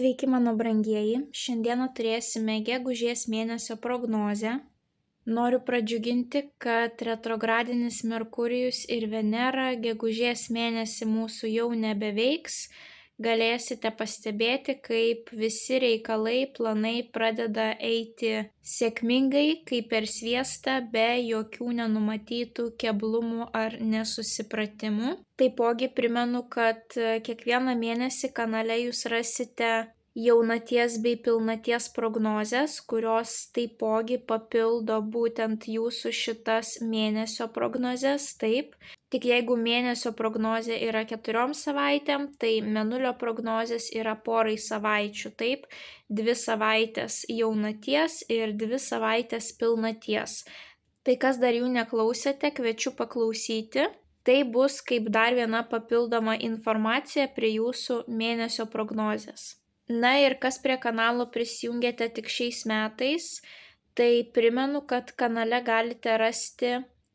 Sveiki, mano brangieji. Šiandieną turėsime gegužės mėnesio prognozę. Noriu pradžiuginti, kad retrogradinis Merkurijus ir Venera gegužės mėnesį mūsų jau nebeveiks. Galėsite pastebėti, kaip visi reikalai, planai pradeda eiti sėkmingai, kaip per sviestą, be jokių nenumatytų keblumų ar nesusipratimų. Taipogi primenu, kad kiekvieną mėnesį kanale jūs rasite jaunaties bei pilnaties prognozes, kurios taipogi papildo būtent jūsų šitas mėnesio prognozes. Taip, tik jeigu mėnesio prognozė yra 4 savaitėm, tai mėnulio prognozės yra porai savaičių. Taip, 2 savaitės jaunaties ir 2 savaitės pilnaties. Tai kas dar jų neklausėte, kviečiu paklausyti. Tai bus kaip dar viena papildoma informacija prie jūsų mėnesio prognozės. Na ir kas prie kanalo prisijungėte tik šiais metais, tai primenu, kad kanale galite rasti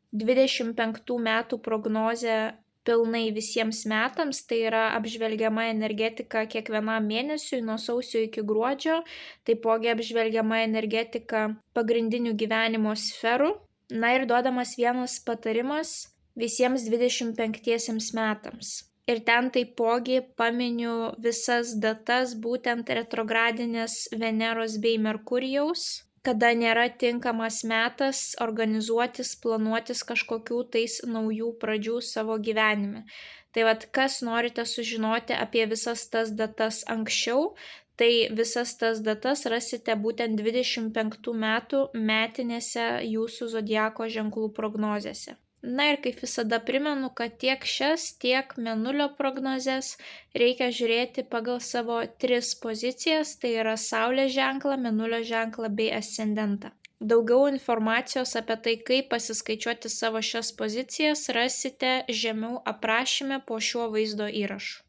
25 metų prognozę pilnai visiems metams, tai yra apžvelgiama energetika kiekvienam mėnesiui nuo sausio iki gruodžio, taipogi apžvelgiama energetika pagrindinių gyvenimo sferų. Na ir duodamas vienas patarimas visiems 25 metams. Ir ten taipogi paminiu visas datas būtent retrogradinės Veneros bei Merkurijaus, kada nėra tinkamas metas organizuotis, planuotis kažkokių tais naujų pradžių savo gyvenime. Tai vat, kas norite sužinoti apie visas tas datas anksčiau, tai visas tas datas rasite būtent 25 metų metinėse jūsų zodiako ženklų prognozėse. Na ir kaip visada primenu, kad tiek šias, tiek mėnulio prognozes reikia žiūrėti pagal savo 3 pozicijas, tai yra Saulės ženklą, mėnulio ženklą bei ascendentą. Daugiau informacijos apie tai, kaip pasiskaičiuoti savo šias pozicijas, rasite žemiau aprašyme po šiuo vaizdo įrašu.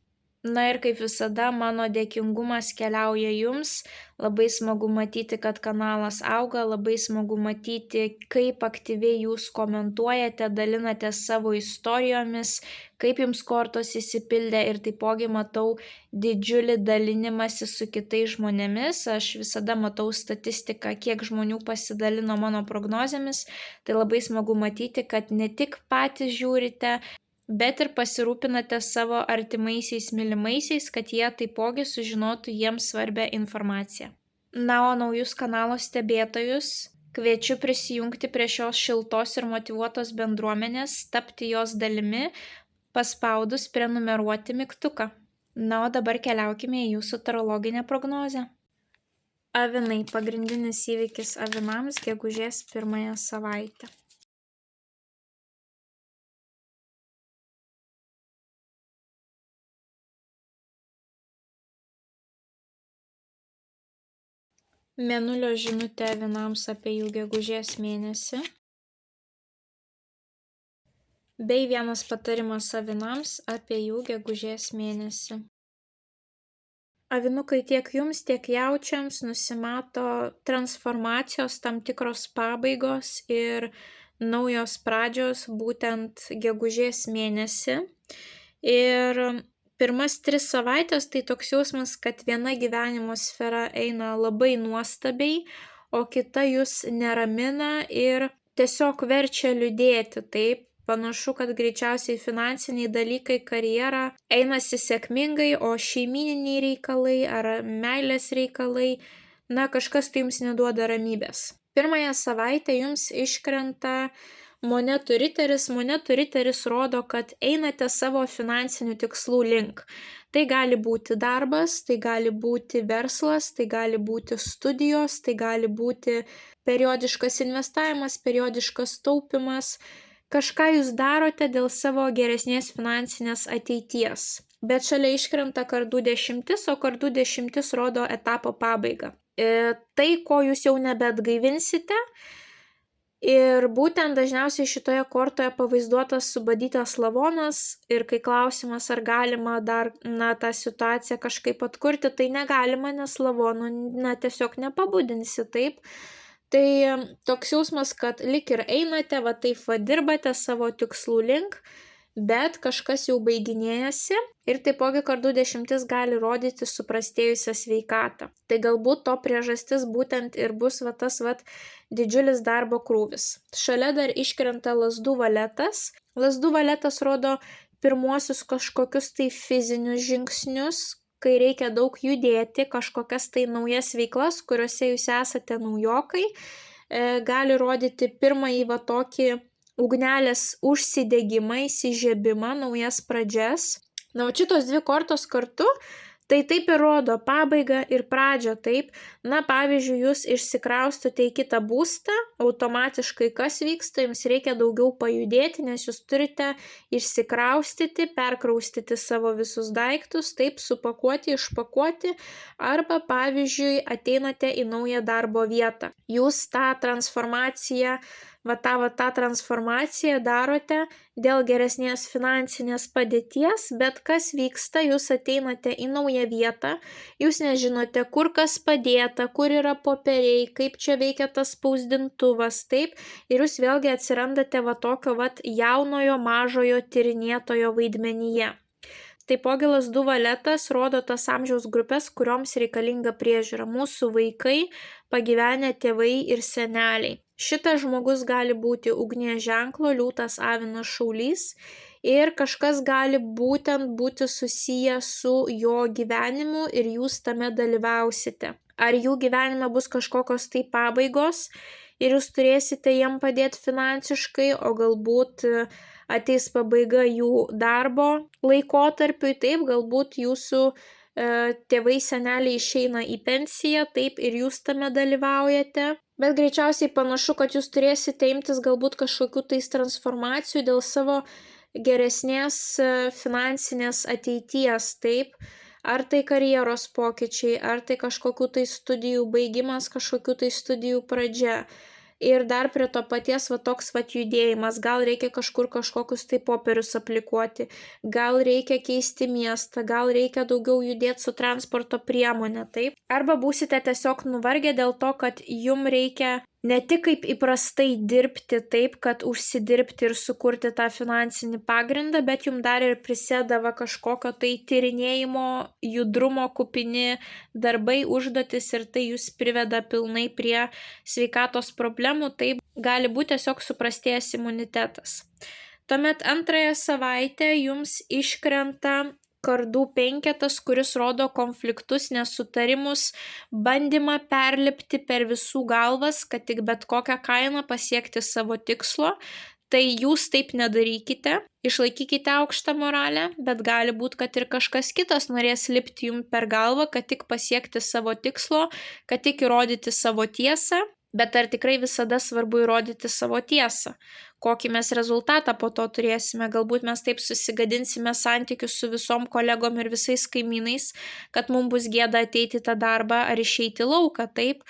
Na ir kaip visada, mano dėkingumas keliauja jums. Labai smagu matyti, kad kanalas auga, labai smagu matyti, kaip aktyviai jūs komentuojate, dalinate savo istorijomis, kaip jums kortos įsipildė ir taipogi matau didžiulį dalinimąsi su kitais žmonėmis. Aš visada matau statistiką, kiek žmonių pasidalino mano prognozėmis. Tai labai smagu matyti, kad ne tik patys žiūrite, bet ir pasirūpinate savo artimaisiais mylimaisiais, kad jie taipogi sužinotų jiems svarbią informaciją. Na, o naujus kanalo stebėtojus kviečiu prisijungti prie šios šiltos ir motyvuotos bendruomenės, tapti jos dalimi, paspaudus prenumeruoti mygtuką. Na, o dabar keliaukime į jūsų tarologinę prognozę. Avinai, pagrindinis įvykis avinams gegužės 1 savaitę. Mėnulio žinutė avinams apie jų gegužės mėnesį. Bei vienas patarimas avinams apie jų gegužės mėnesį. Avinukai, tiek jums, tiek jaučiams nusimato transformacijos, tam tikros pabaigos ir naujos pradžios būtent gegužės mėnesį. Ir pirmas 3 savaitės tai toks jausmas, kad viena gyvenimo sfera eina labai nuostabiai, o kita jūs neramina ir tiesiog verčia liūdėti. Taip, panašu, kad greičiausiai finansiniai dalykai, karjera einasi sėkmingai, o šeimyniniai reikalai ar meilės reikalai, na, kažkas tai jums neduoda ramybės. Pirmąją savaitę jums iškrenta monetų riteris. Monetų riteris rodo, kad einate savo finansinių tikslų link. Tai gali būti darbas, tai gali būti verslas, tai gali būti studijos, tai gali būti periodiškas investavimas, periodiškas taupimas. Kažką jūs darote dėl savo geresnės finansinės ateities. Bet šalia iškrenta kardų 10, o kardų 10 rodo etapo pabaigą. Tai, ko jūs jau nebeatgaivinsite. Ir būtent dažniausiai šitoje kortoje pavaizduotas subadytas lavonas ir kai klausimas, ar galima dar tą situaciją kažkaip atkurti, tai negalima, nes lavonų tiesiog nepabudinsi, taip. Tai toks jausmas, kad lik ir einate, taip dirbate savo tikslų link, bet kažkas jau baiginėjasi ir taipogi kardų 10 gali rodyti suprastėjusią sveikatą. Tai galbūt to priežastis būtent ir bus tas didžiulis darbo krūvis. Šalia dar iškrenta lazdų valetas. Lazdų valetas rodo pirmuosius kažkokius tai fizinius žingsnius, kai reikia daug judėti, kažkokias tai naujas veiklas, kuriuose jūs esate naujokai, gali rodyti pirmąjį tokį ugnelės užsidegimą, įsižiebimą, naujas pradžias. Na, šitos dvi kortos kartu, tai taip ir rodo pabaigą ir pradžią, taip. Na, pavyzdžiui, jūs išsikraustote į kitą būstą, automatiškai kas vyksta, jums reikia daugiau pajudėti, nes jūs turite išsikraustyti, perkraustyti savo visus daiktus, taip, supakuoti, išpakuoti, arba, pavyzdžiui, ateinate į naują darbo vietą. Jūs tą transformaciją tą transformaciją darote dėl geresnės finansinės padėties, bet kas vyksta, jūs ateinate į naują vietą, jūs nežinote, kur kas padėta, kur yra popieriai, kaip čia veikia tas spausdintuvas, taip, ir jūs vėlgi atsirandate tokio jaunojo mažojo tyrinėtojo vaidmenyje. Taipogi lazdų valetas rodo tas amžiaus grupės, kurioms reikalinga priežiūra. Mūsų vaikai, pagyvenę tėvai ir seneliai. Šitas žmogus gali būti ugnies ženklo, liūtas, avinas, šaulys ir kažkas gali būti susiję su jo gyvenimu ir jūs tame dalyvausite. Ar jų gyvenime bus kažkokios tai pabaigos ir jūs turėsite jiem padėti finansiškai, o galbūt ateis pabaiga jų darbo laikotarpiui, taip, galbūt jūsų tėvai, seneliai išeina į pensiją, taip, ir jūs tame dalyvaujate. Bet greičiausiai panašu, kad jūs turėsite imtis galbūt kažkokių tais transformacijų dėl savo geresnės finansinės ateities, taip. Ar tai karjeros pokyčiai, ar tai kažkokių tai studijų baigimas, kažkokių tai studijų pradžia. Ir dar prie to paties toks judėjimas, gal reikia kažkur kažkokius tai popierius aplikuoti, gal reikia keisti miestą, gal reikia daugiau judėti su transporto priemonė, taip. Arba būsite tiesiog nuvargę dėl to, kad jum reikia ne tik kaip įprastai dirbti taip, kad užsidirbti ir sukurti tą finansinį pagrindą, bet jum dar ir prisėda kažkokio tai tyrinėjimo, judrumo kupini darbai, užduotis ir tai jūs priveda pilnai prie sveikatos problemų, taip gali būti tiesiog suprastėjęs imunitetas. Tuomet antrąją savaitę jums iškrenta kardų 5, kuris rodo konfliktus, nesutarimus, bandymą perlipti per visų galvas, kad tik bet kokią kainą pasiekti savo tikslo. Tai jūs taip nedarykite, išlaikykite aukštą moralę, bet gali būti, kad ir kažkas kitas norės lipti jums per galvą, kad tik pasiekti savo tikslo, kad tik įrodyti savo tiesą. Bet ar tikrai visada svarbu įrodyti savo tiesą? Kokį mes rezultatą po to turėsime? Galbūt mes taip susigadinsime santykius su visom kolegom ir visais kaimynais, kad mums bus gėda ateiti į tą darbą ar išeiti lauką, taip?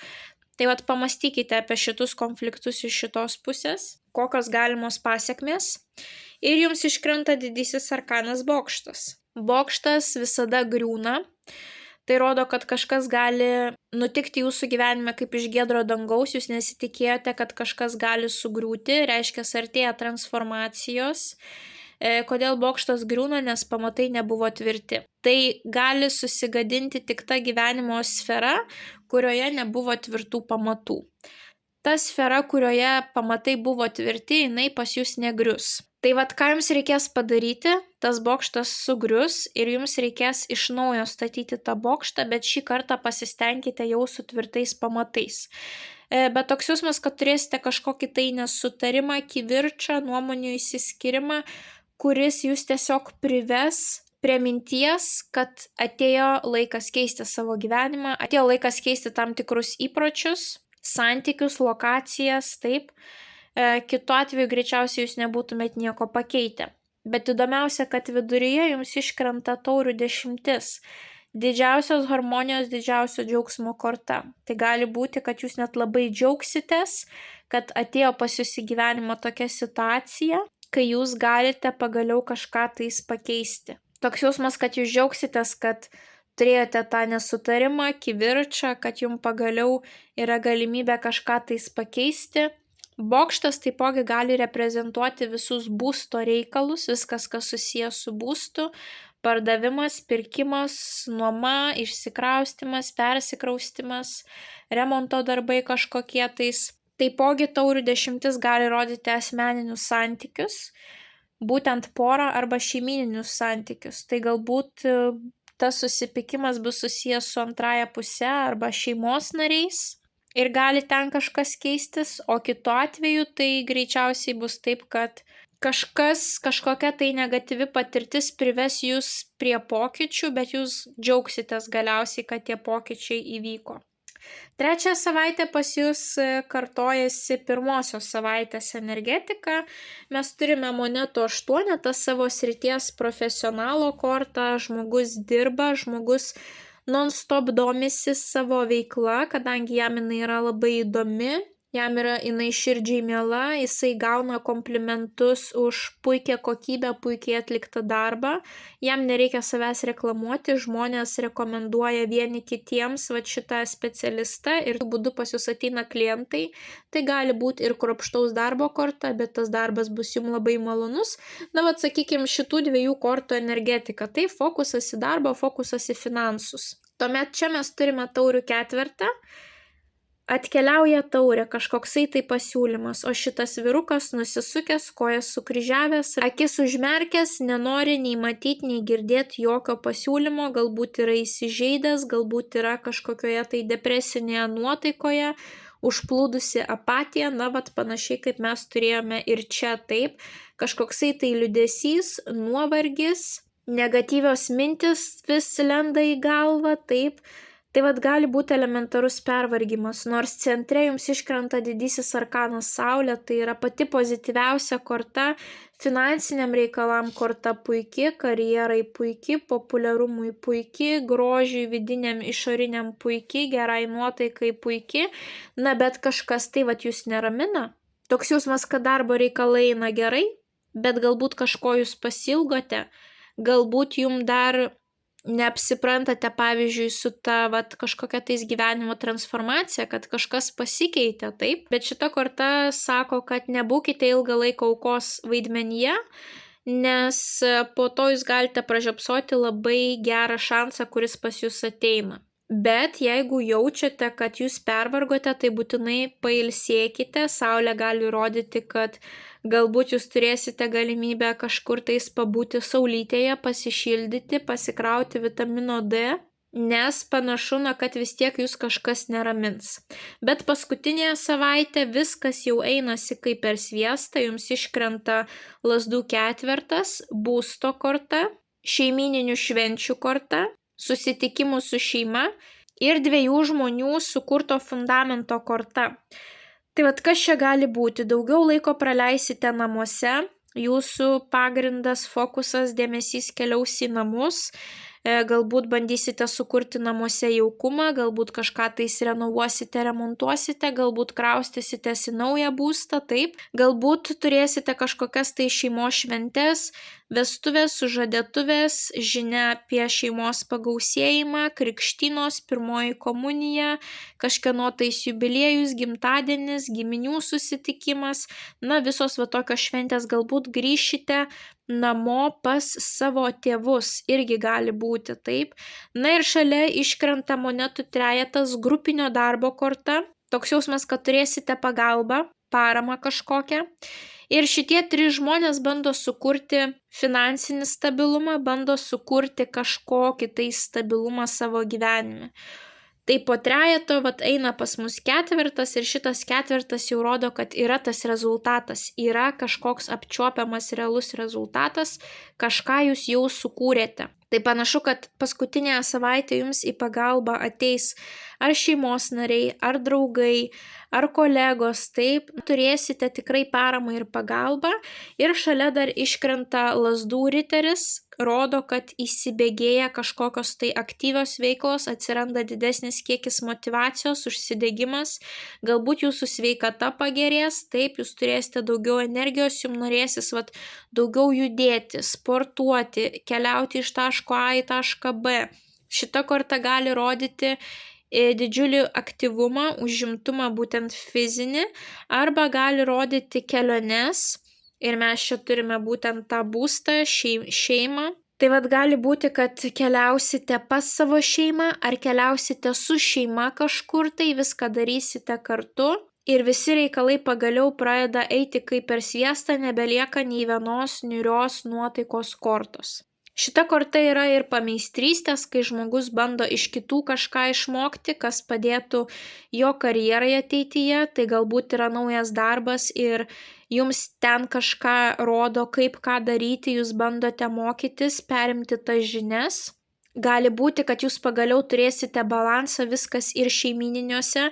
Tai pamastykite apie šitus konfliktus iš šitos pusės, kokios galimos pasiekmės. Ir jums iškrenta didysis arkanas bokštas. Bokštas visada griūna. Tai rodo, kad kažkas gali nutikti jūsų gyvenime kaip iš giedro dangaus, jūs nesitikėjote, kad kažkas gali sugriūti, reiškia, artėja transformacijos. Kodėl bokštas griūna, nes pamatai nebuvo tvirti. Tai gali susigadinti tik ta gyvenimo sfera, kurioje nebuvo tvirtų pamatų. Ta sfera, kurioje pamatai buvo tvirti, jinai pas jūs negrius. Tai ką jums reikės padaryti, tas bokštas sugrius ir jums reikės iš naujo statyti tą bokštą, bet šį kartą pasistengkite jau su tvirtais pamatais. Bet toks jausmas, kad turėsite kažkokį tai nesutarimą, kivirčą, nuomonių išsiskyrimą, kuris jūs tiesiog prives prie minties, kad atėjo laikas keisti savo gyvenimą, atėjo laikas keisti tam tikrus įpročius, santykius, lokacijas, taip. Kitu atveju greičiausiai jūs nebūtumėt nieko pakeitę. Bet įdomiausia, kad viduryje jums iškrenta taurių 10. Didžiausios harmonijos, didžiausio džiaugsmo korta. Tai gali būti, kad jūs net labai džiaugsitės, kad atėjo pas jūs į gyvenimą tokia situacija, kai jūs galite pagaliau kažką tais pakeisti. Toks jausmas, kad jūs džiaugsitės, kad turėjote tą nesutarimą, kivirčą, kad jums pagaliau yra galimybė kažką tais pakeisti. Bokštas taipogi gali reprezentuoti visus būsto reikalus, viskas, kas susijęs su būstu, pardavimas, pirkimas, nuoma, išsikraustimas, persikraustimas, remonto darbai kažkokie tais. Taipogi taurių 10 gali rodyti asmeninius santykius, būtent porą arba šeimyninius santykius. Tai galbūt tas susipykimas bus susijęs su antraja puse arba šeimos nariais ir gali ten kažkas keistis, o kitu atveju tai greičiausiai bus taip, kad kažkokia tai negatyvi patirtis prives jūs prie pokyčių, bet jūs džiaugsitės galiausiai, kad tie pokyčiai įvyko. Trečią savaitę pas jūs kartojasi pirmosios savaitės energetika. Mes turime monetų 8, savo srities profesionalo kortą, žmogus dirba, žmogus non-stop domisi savo veikla, kadangi jam jinai yra labai įdomi, jam yra jinai širdžiai miela, jisai gauna komplimentus už puikią kokybę, puikiai atliktą darbą, jam nereikia savęs reklamuoti, žmonės rekomenduoja vieni kitiems šitą specialistą ir tokiu būdu pas jūs ateina klientai. Tai gali būti ir kruopštaus darbo korta, bet tas darbas bus jums labai malonus. Sakykime, šitų 2 kortų energetika. Tai fokusas į darbą, fokusas į finansus. Tuomet čia mes turime taurių 4. Atkeliauja taurė, kažkoksai tai pasiūlymas, o šitas vyrukas nusisukęs, kojas sukryžiavęs, akis užmerkęs, nenori nei matyti, nei girdėti jokio pasiūlymo, galbūt yra įsižeidęs, galbūt yra kažkokioje tai depresinėje nuotaikoje, užplūdusi apatija, panašiai kaip mes turėjome ir čia taip, kažkoksai tai liūdesys, nuovargis, negatyvios mintis vis lenda į galvą, taip. Tai gali būti elementarus pervargimas, nors centre jums iškrenta didysis arkanas Saulė, tai yra pati pozityviausia korta, finansiniam reikalam korta puiki, karjerai puiki, populiarumui puiki, grožiui vidiniam išoriniam puiki, gerai nuotaikai puiki, bet kažkas tai jūs neramina. Toks jausmas, kad darbo reikalai eina gerai, bet galbūt kažko jūs pasilgote, galbūt jums dar neapsiprantate, pavyzdžiui, su ta kažkokia tais gyvenimo transformacija, kad kažkas pasikeitė, taip, bet šita korta sako, kad nebūkite ilgą laiką aukos vaidmenyje, nes po to jūs galite pražiopsoti labai gerą šansą, kuris pas jūs ateina. Bet jeigu jaučiate, kad jūs pervargote, tai būtinai pailsėkite, Saulė gali rodyti, kad galbūt jūs turėsite galimybę kažkur tais pabūti saulytėje, pasišildyti, pasikrauti vitamino D, nes panašu, kad vis tiek jūs kažkas neramins. Bet paskutinėje savaitę viskas jau einasi kaip per sviestą, jums iškrenta lazdų 4, būsto korta, šeimyninių švenčių korta, susitikimų su šeima ir 2 žmonių sukurto fundamento korta. Tai kas čia gali būti? Daugiau laiko praleisite namuose, jūsų pagrindas, fokusas, dėmesys keliaus į namus, galbūt bandysite sukurti namuose jaukumą, galbūt kažką tais renovuosite, remontuosite, galbūt kraustysitės į naują būstą, taip, galbūt turėsite kažkokias tai šeimos šventes, vestuvės, sužadėtuvės, žinia apie šeimos pagausėjimą, krikštynos, pirmoji komunija, kažkieno tais jubiliejus, gimtadienis, giminių susitikimas, visos tokios šventės, galbūt grįšite namo pas savo tėvus, irgi gali būti, taip. Ir šalia iškrenta monetų 3, grupinio darbo korta, toks jausmas, kad turėsite pagalbą, paramą kažkokią. Ir šitie 3 žmonės bando sukurti finansinį stabilumą, bando sukurti kažkokį tai stabilumą savo gyvenime. Tai po 3 eina pas mus 4 ir šitas 4 jau rodo, kad yra tas rezultatas, yra kažkoks apčiuopiamas realus rezultatas, kažką jūs jau sukūrėte. Tai panašu, kad paskutinėje savaitėje jums į pagalbą ateis ar šeimos nariai, ar draugai, ar kolegos, taip, turėsite tikrai paramą ir pagalbą. Ir šalia dar iškrenta lazdų riteris, rodo, kad įsibėgėja kažkokios tai aktyvios veiklos, atsiranda didesnis kiekis motyvacijos, užsidegimas, galbūt jūsų sveikata pagerės, taip, jūs turėsite daugiau energijos, jums norėsis daugiau judėti, sportuoti, keliauti iš taško A į tašką B. Šita korta gali rodyti didžiulį aktyvumą, užimtumą būtent fizinį, arba gali rodyti keliones. Ir mes čia turime būtent tą būstą, šeimą. Tai vat gali būti, kad keliausite pas savo šeimą ar keliausite su šeima kažkur, tai viską darysite kartu. Ir visi reikalai pagaliau pradeda eiti kaip per sviestą, nebelieka nei vienos niūrios nuotaikos kortos. Šita korta yra ir pameistrystės, kai žmogus bando iš kitų kažką išmokti, kas padėtų jo karjerai ateityje. Tai galbūt yra naujas darbas ir jums ten kažką rodo, kaip ką daryti, jūs bandote mokytis, perimti tas žinias. Gali būti, kad jūs pagaliau turėsite balansą, viskas ir šeimininiuose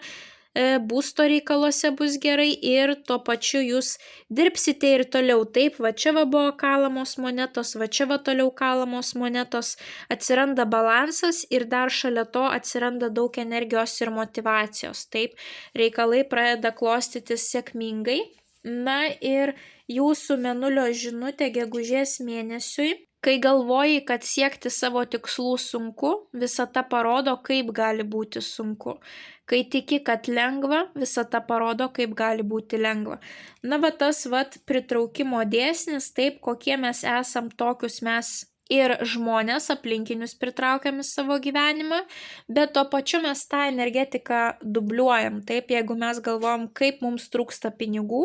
būsto reikaluose bus gerai ir tuo pačiu jūs dirbsite ir toliau. Taip, va čia va buvo kalamos monetos, va čia va toliau kalamos monetos, atsiranda balansas ir dar šalia to atsiranda daug energijos ir motivacijos. Taip, reikalai pradeda klostytis sėkmingai. Na ir jūsų mėnulio žinutė gegužės mėnesiui. Kai galvoji, kad siekti savo tikslų sunku, visata parodo, kaip gali būti sunku. Kai tiki, kad lengva, visata parodo, kaip gali būti lengva. Na, va tas pritraukimo dėsnis, taip, kokie mes esam, tokius mes ir žmonės aplinkinius pritraukiam į savo gyvenimą, bet tuo pačiu mes tą energetiką dubliuojam. Taip, jeigu mes galvojam, kaip mums trūksta pinigų,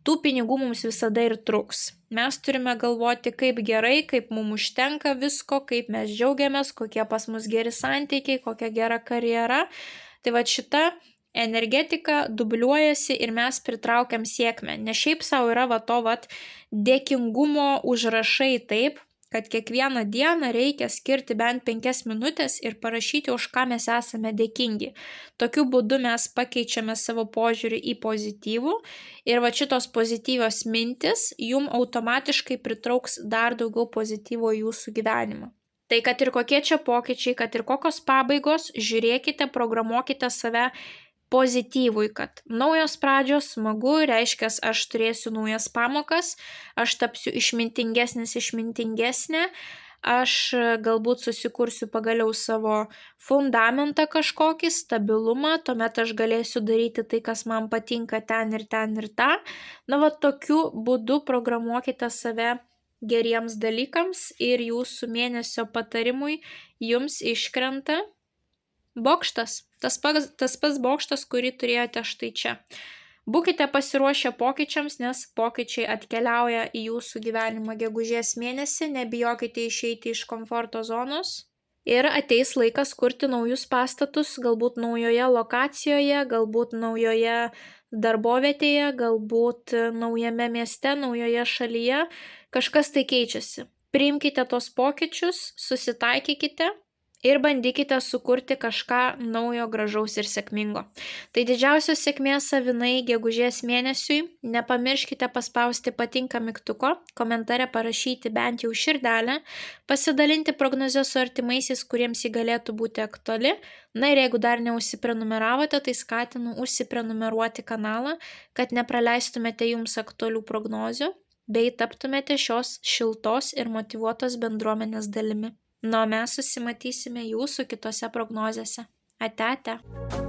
tų pinigų mums visada ir trūks. Mes turime galvoti, kaip gerai, kaip mums užtenka visko, kaip mes džiaugiamės, kokie pas mus geri santykiai, kokia gera karjera. Tai va šita energetika dubliuojasi ir mes pritraukiam sėkmę. Ne šiaip savo yra dėkingumo užrašai, taip, kad kiekvieną dieną reikia skirti bent 5 minutės ir parašyti, už ką mes esame dėkingi. Tokiu būdu mes pakeičiame savo požiūrį į pozityvų ir va šitos pozityvios mintis jum automatiškai pritrauks dar daugiau pozityvo į jūsų gyvenimą. Tai kad ir kokie čia pokyčiai, kad ir kokios pabaigos, žiūrėkite, programuokite save pozityvui, kad naujos pradžios smagu, reiškia, aš turėsiu naujas pamokas, aš tapsiu išmintingesnė, aš galbūt susikursiu pagaliau savo fundamentą kažkokį, stabilumą, tuomet aš galėsiu daryti tai, kas man patinka ten ir ten ir tą. Na, va tokiu būdu programuokite save geriems dalykams ir jūsų mėnesio patarimui jums iškrenta bokštas. Tas pats bokštas, kurį turėjote štai čia. Būkite pasiruošę pokyčiams, nes pokyčiai atkeliauja į jūsų gyvenimą gegužės mėnesį, nebijokite išeiti iš komforto zonos. Ir ateis laikas kurti naujus pastatus, galbūt naujoje lokacijoje, galbūt naujoje darbovietėje, galbūt naujame mieste, naujoje šalyje. Kažkas tai keičiasi. Priimkite tos pokyčius, susitaikykite ir bandykite sukurti kažką naujo, gražaus ir sėkmingo. Tai didžiausios sėkmės avinai gegužės mėnesiui. Nepamirškite paspausti patinka mygtuko, komentare parašyti bent jau širdelę, pasidalinti prognozę su artimaisiais, kuriems ji galėtų būti aktuali. Na ir jeigu dar neužsiprenumeravote, tai skatinu užsiprenumeruoti kanalą, kad nepraleistumėte jums aktualių prognozių, bei taptumėte šios šiltos ir motyvuotos bendruomenės dalimi. Na, o mes susimatysime jūsų kitose prognozėse. Ate, ate.